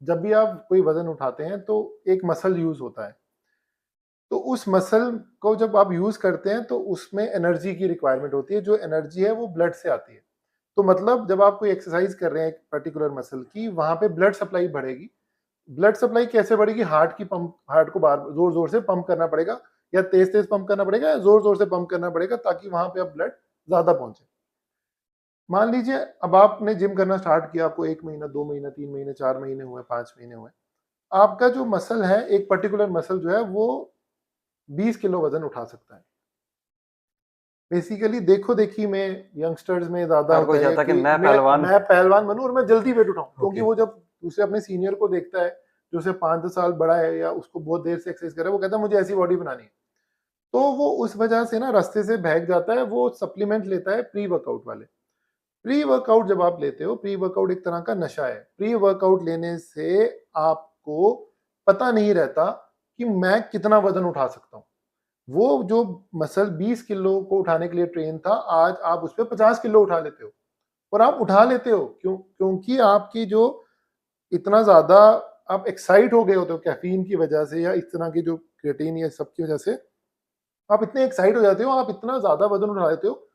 जब भी आप कोई वजन उठाते हैं तो एक मसल यूज होता है, तो उस मसल को जब आप यूज करते हैं तो उसमें एनर्जी की रिक्वायरमेंट होती है, जो एनर्जी है वो ब्लड से आती है। तो मतलब जब आप कोई एक्सरसाइज कर रहे हैं एक पर्टिकुलर मसल की, वहां पे ब्लड सप्लाई बढ़ेगी। ब्लड सप्लाई कैसे बढ़ेगी? हार्ट की पंप, हार्ट को बार जोर जोर से पंप करना पड़ेगा, या तेज तेज पंप करना पड़ेगा, या जोर जोर से पंप करना पड़ेगा, ताकि वहां पे अब ब्लड ज्यादा पहुंचे। मान लीजिए अब आपने जिम करना स्टार्ट किया, आपको 1 महीना, 2 महीना, 3 महीने, 4 महीने हुए, 5 महीने हुए, आपका जो मसल है, एक पर्टिकुलर मसल जो है वो 20 किलो वजन उठा सकता है। बेसिकली देखो देखी में यंगस्टर्स में ज्यादा हर होता कोई है चाहता है कि कि मैं पहलवान। मैं पहलवान बनूं और मैं जल्दी वेट उठाऊं, क्योंकि ओके। वो जब उसे अपने सीनियर को देखता है जो उसे 5-10 साल बड़ा है या उसको बहुत देर से एक्सरसाइज कर रहा है, वो कहता है मुझे ऐसी बॉडी बनानी है। तो वो उस वजह से ना रास्ते से भाग जाता है, वो सप्लीमेंट लेता है प्री वर्कआउट वाले। प्री वर्कआउट जब आप लेते हो, प्री वर्कआउट एक तरह का नशा है। प्री वर्कआउट लेने से आपको पता नहीं रहता कि मैं कितना वजन उठा सकता हूँ। वो जो मसल 20 किलो को उठाने के लिए ट्रेन था, आज आप उस पे 50 किलो उठा लेते हो। और आप उठा लेते हो क्यों? क्योंकि आपकी जो इतना ज्यादा आप एक्साइट हो गए होते हो कैफीन की वजह से, या इस तरह की जो क्रिएटिन या सब की वजह से आप इतने एक्साइट हो जाते हो, आप इतना ज्यादा वजन उठा लेते हो।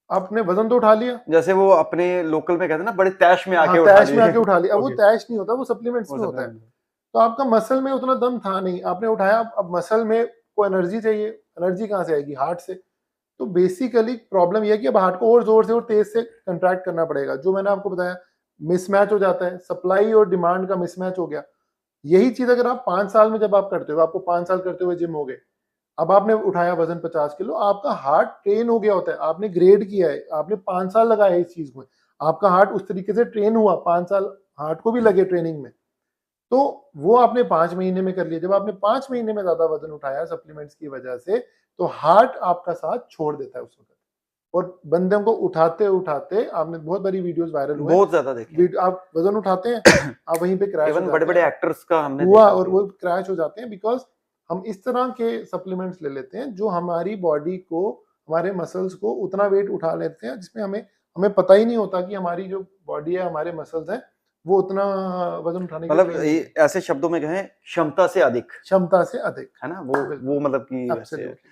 आपने वजन तो उठा लिया, जैसे वो अपने लोकल में कहते हैं ना, बड़े तैश में हाँ आके उठा तैश में लिए। आके उठा लिया। अब वो ओके। तैश नहीं होता, वो सप्लीमेंट्स वो में सब होता है। में। तो आपका मसल में उतना दम था नहीं, आपने उठाया, अब मसल में को एनर्जी चाहिए, एनर्जी कहाँ से आएगी? हार्ट से। तो बेसिकली प्रॉब्लम यह है कि अब हार्ट को और जोर से और तेज से कंट्रैक्ट करना पड़ेगा, जो मैंने आपको बताया, मिसमैच हो जाता है, सप्लाई और डिमांड का मिसमैच हो गया। यही चीज अगर आप 5 साल में जब आप करते हो, आपको 5 साल करते हुए जिम हो गए, अब आपने उठाया वजन 50 किलो, आपका हार्ट ट्रेन हो गया होता है, आपने ग्रेड किया है, आपने 5 साल लगाया इस चीज में, आपका हार्ट उस तरीके से ट्रेन हुआ, 5 साल हार्ट को भी लगे ट्रेनिंग में। तो वो आपने 5 महीने में कर लिया। जब आपने 5 महीने में ज्यादा वजन उठाया सप्लीमेंट्स की वजह से, तो हार्ट आपका साथ छोड़ देता है उस वक्त। और बंदे को उठाते उठाते, आपने बहुत बड़ी वीडियोस वायरल हुए बहुत ज्यादा देखे हैं। आप वजन उठाते हैं, आप वहीं पे क्रैश हो इवन बड़े जाते बड़े हैं। एक्टर्स का हमने हुआ, देखा और कि वो क्रैश हो जाते हैं बिकॉज हम इस तरह के सप्लीमेंट्स ले लेते हैं जो हमारी बॉडी को, हमारे मसल्स को उतना वेट उठा लेते हैं जिसमें हमें हमें पता ही नहीं होता कि हमारी जो बॉडी है, हमारे मसल्स हैं, वो उतना वजन उठाने के लिए मतलब ट्रेन नहीं है। ऐसे शब्दों में कहें, क्षमता से अधिक, क्षमता से अधिक। है ना? वो बिल्कुल, मतलब कि वैसे एब्सोल्युटली।